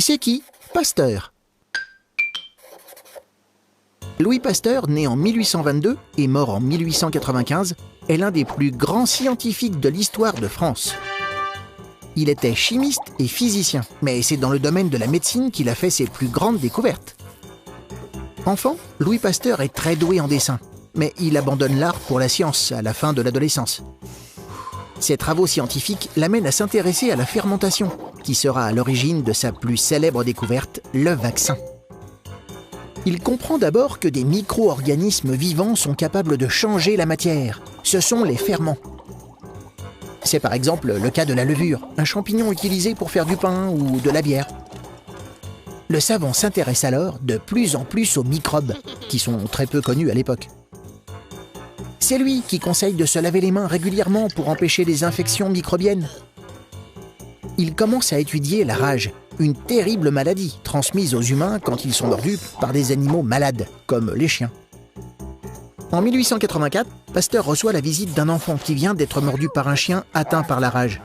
C'est qui Pasteur? Louis Pasteur, né en 1822 et mort en 1895, est l'un des plus grands scientifiques de l'histoire de France. Il était chimiste et physicien, mais c'est dans le domaine de la médecine qu'il a fait ses plus grandes découvertes. Enfant, Louis Pasteur est très doué en dessin, mais il abandonne l'art pour la science à la fin de l'adolescence. Ses travaux scientifiques l'amènent à s'intéresser à la fermentation, qui sera à l'origine de sa plus célèbre découverte, le vaccin. Il comprend d'abord que des micro-organismes vivants sont capables de changer la matière. Ce sont les ferments. C'est par exemple le cas de la levure, un champignon utilisé pour faire du pain ou de la bière. Le savant s'intéresse alors de plus en plus aux microbes, qui sont très peu connus à l'époque. C'est lui qui conseille de se laver les mains régulièrement pour empêcher les infections microbiennes. Il commence à étudier la rage, une terrible maladie transmise aux humains quand ils sont mordus par des animaux malades, comme les chiens. En 1884, Pasteur reçoit la visite d'un enfant qui vient d'être mordu par un chien atteint par la rage.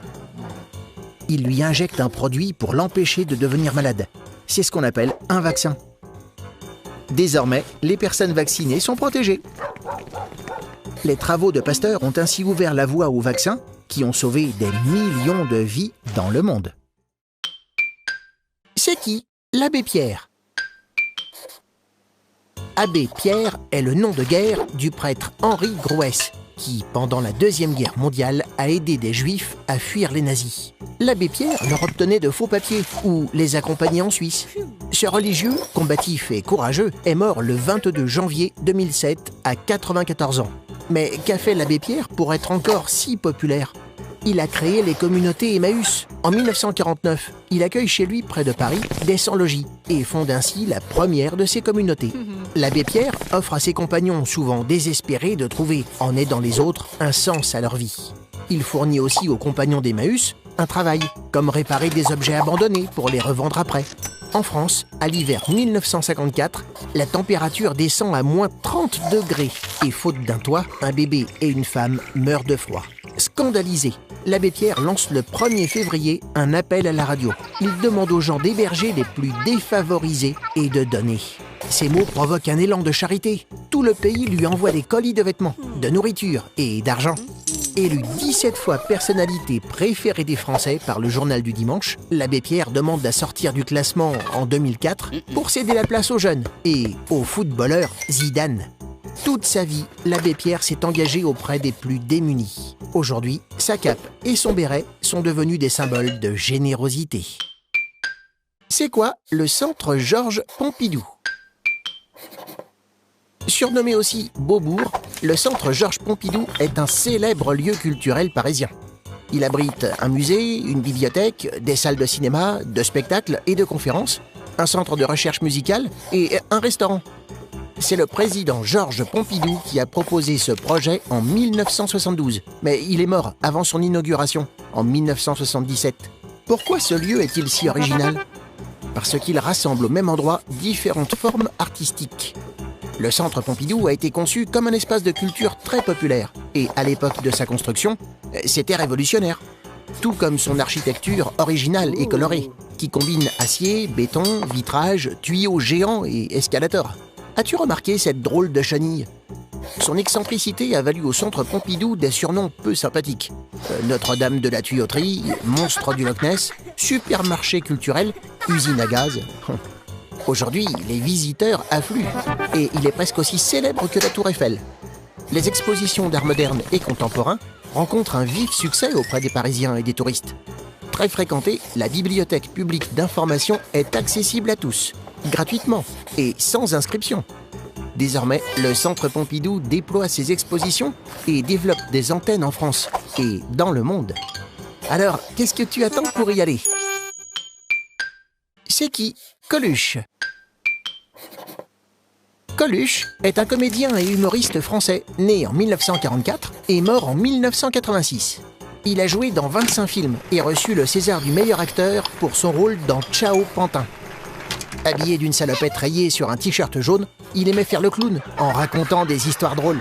Il lui injecte un produit pour l'empêcher de devenir malade. C'est ce qu'on appelle un vaccin. Désormais, les personnes vaccinées sont protégées. Les travaux de Pasteur ont ainsi ouvert la voie aux vaccins qui ont sauvé des millions de vies dans le monde. C'est qui l'abbé Pierre? Abbé Pierre est le nom de guerre du prêtre Henri Grouès, qui, pendant la Deuxième Guerre mondiale, a aidé des Juifs à fuir les nazis. L'abbé Pierre leur obtenait de faux papiers ou les accompagnait en Suisse. Ce religieux, combatif et courageux, est mort le 22 janvier 2007 à 94 ans. Mais qu'a fait l'abbé Pierre pour être encore si populaire? Il a créé les communautés Emmaüs. En 1949, il accueille chez lui, près de Paris, des sans-logis et fonde ainsi la première de ces communautés. L'abbé Pierre offre à ses compagnons, souvent désespérés de trouver, en aidant les autres, un sens à leur vie. Il fournit aussi aux compagnons d'Emmaüs un travail, comme réparer des objets abandonnés pour les revendre après. En France, à l'hiver 1954, la température descend à moins 30 degrés et faute d'un toit, un bébé et une femme meurent de froid. Scandalisé, l'abbé Pierre lance le 1er février un appel à la radio. Il demande aux gens d'héberger les plus défavorisés et de donner. Ces mots provoquent un élan de charité. Tout le pays lui envoie des colis de vêtements, de nourriture et d'argent. Élu 17 fois personnalité préférée des Français par le Journal du Dimanche, l'abbé Pierre demande à sortir du classement en 2004 pour céder la place aux jeunes et au footballeur Zidane. Toute sa vie, l'abbé Pierre s'est engagé auprès des plus démunis. Aujourd'hui, sa cape et son béret sont devenus des symboles de générosité. C'est quoi le centre Georges Pompidou? Surnommé aussi Beaubourg, le centre Georges Pompidou est un célèbre lieu culturel parisien. Il abrite un musée, une bibliothèque, des salles de cinéma, de spectacles et de conférences, un centre de recherche musicale et un restaurant. C'est le président Georges Pompidou qui a proposé ce projet en 1972, mais il est mort avant son inauguration, en 1977. Pourquoi ce lieu est-il si original? Parce qu'il rassemble au même endroit différentes formes artistiques. Le centre Pompidou a été conçu comme un espace de culture très populaire, et à l'époque de sa construction, c'était révolutionnaire. Tout comme son architecture originale et colorée, qui combine acier, béton, vitrage, tuyaux géants et escalators. As-tu remarqué cette drôle de chenille? Son excentricité a valu au centre Pompidou des surnoms peu sympathiques. Notre-Dame de la tuyauterie, monstre du Loch Ness, supermarché culturel, usine à gaz. Aujourd'hui, les visiteurs affluent, et il est presque aussi célèbre que la Tour Eiffel. Les expositions d'art moderne et contemporain rencontrent un vif succès auprès des Parisiens et des touristes. Très fréquentée, la bibliothèque publique d'information est accessible à tous, gratuitement et sans inscription. Désormais, le centre Pompidou déploie ses expositions et développe des antennes en France et dans le monde. Alors, qu'est-ce que tu attends pour y aller? C'est qui Coluche? Coluche est un comédien et humoriste français, né en 1944 et mort en 1986. Il a joué dans 25 films et reçu le César du meilleur acteur pour son rôle dans Ciao Pantin. Habillé d'une salopette rayée sur un t-shirt jaune, il aimait faire le clown en racontant des histoires drôles.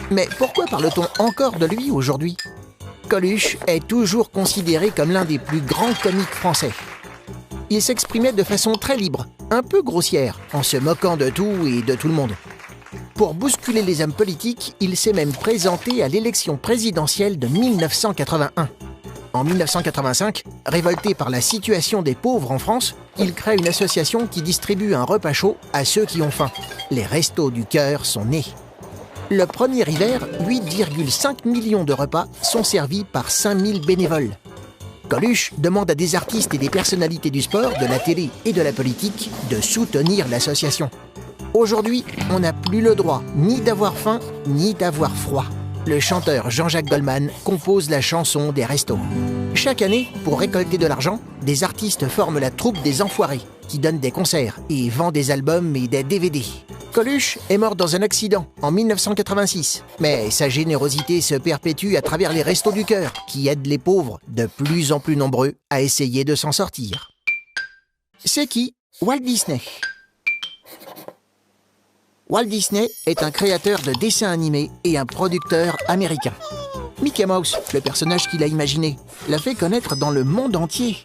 Mais pourquoi parle-t-on encore de lui aujourd'hui? Coluche est toujours considéré comme l'un des plus grands comiques français. Il s'exprimait de façon très libre, un peu grossière, en se moquant de tout et de tout le monde. Pour bousculer les hommes politiques, il s'est même présenté à l'élection présidentielle de 1981. En 1985, révolté par la situation des pauvres en France, il crée une association qui distribue un repas chaud à ceux qui ont faim. Les Restos du Cœur sont nés. Le premier hiver, 8,5 millions de repas sont servis par 5000 bénévoles. Coluche demande à des artistes et des personnalités du sport, de la télé et de la politique de soutenir l'association. Aujourd'hui, on n'a plus le droit ni d'avoir faim, ni d'avoir froid. Le chanteur Jean-Jacques Goldman compose la chanson des restos. Chaque année, pour récolter de l'argent, des artistes forment la troupe des Enfoirés, qui donne des concerts et vend des albums et des DVD. Coluche est mort dans un accident en 1986, mais sa générosité se perpétue à travers les Restos du Cœur, qui aident les pauvres, de plus en plus nombreux, à essayer de s'en sortir. C'est qui Walt Disney? Walt Disney est un créateur de dessins animés et un producteur américain. Mickey Mouse, le personnage qu'il a imaginé, l'a fait connaître dans le monde entier.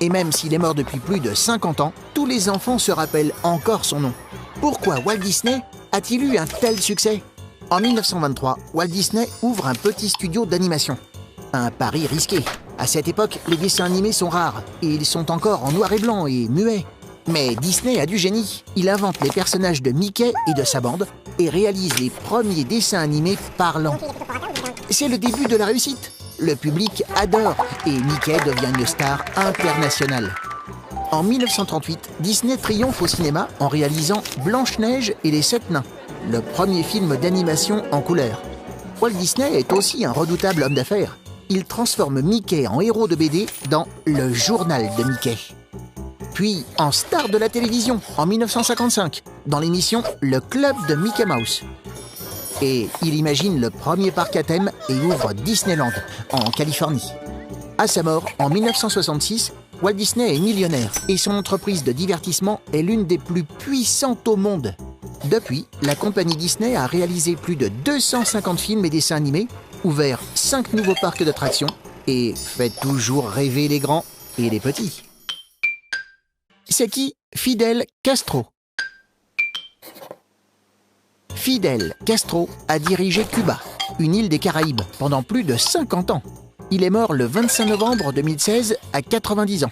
Et même s'il est mort depuis plus de 50 ans, tous les enfants se rappellent encore son nom. Pourquoi Walt Disney a-t-il eu un tel succès? En 1923, Walt Disney ouvre un petit studio d'animation. Un pari risqué. À cette époque, les dessins animés sont rares et ils sont encore en noir et blanc et muets. Mais Disney a du génie. Il invente les personnages de Mickey et de sa bande et réalise les premiers dessins animés parlants. C'est le début de la réussite. Le public adore et Mickey devient une star internationale. En 1938, Disney triomphe au cinéma en réalisant Blanche-Neige et les 7 nains, le premier film d'animation en couleur. Walt Disney est aussi un redoutable homme d'affaires. Il transforme Mickey en héros de BD dans Le Journal de Mickey. Puis en star de la télévision en 1955, dans l'émission Le Club de Mickey Mouse. Et il imagine le premier parc à thème et ouvre Disneyland, en Californie. À sa mort, en 1966, Walt Disney est millionnaire et son entreprise de divertissement est l'une des plus puissantes au monde. Depuis, la compagnie Disney a réalisé plus de 250 films et dessins animés, ouvert 5 nouveaux parcs d'attractions et fait toujours rêver les grands et les petits. C'est qui Fidel Castro? Fidel Castro a dirigé Cuba, une île des Caraïbes, pendant plus de 50 ans. Il est mort le 25 novembre 2016 à 90 ans.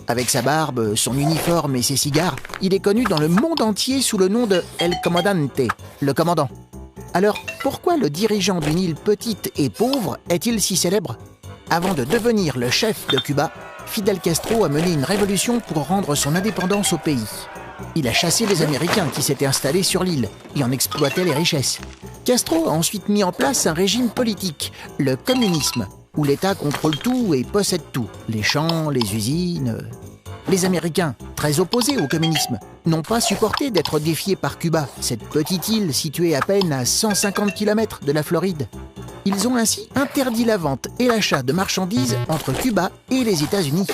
Avec sa barbe, son uniforme et ses cigares, il est connu dans le monde entier sous le nom de El Comandante, le commandant. Alors, pourquoi le dirigeant d'une île petite et pauvre est-il si célèbre? Avant de devenir le chef de Cuba, Fidel Castro a mené une révolution pour rendre son indépendance au pays. Il a chassé les Américains qui s'étaient installés sur l'île et en exploitaient les richesses. Castro a ensuite mis en place un régime politique, le communisme, où l'État contrôle tout et possède tout, les champs, les usines. Les Américains, très opposés au communisme, n'ont pas supporté d'être défiés par Cuba, cette petite île située à peine à 150 km de la Floride. Ils ont ainsi interdit la vente et l'achat de marchandises entre Cuba et les États-Unis.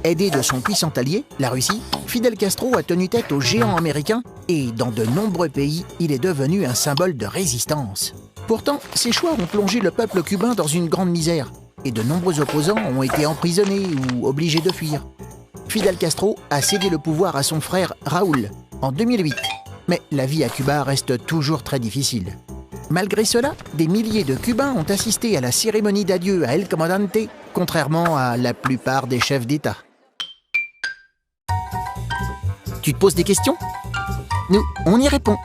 Aidé de son puissant allié, la Russie, Fidel Castro a tenu tête aux géants américains et dans de nombreux pays, il est devenu un symbole de résistance. Pourtant, ses choix ont plongé le peuple cubain dans une grande misère et de nombreux opposants ont été emprisonnés ou obligés de fuir. Fidel Castro a cédé le pouvoir à son frère Raúl en 2008. Mais la vie à Cuba reste toujours très difficile. Malgré cela, des milliers de Cubains ont assisté à la cérémonie d'adieu à El Comandante, contrairement à la plupart des chefs d'État. Tu te poses des questions? Nous, on y répond.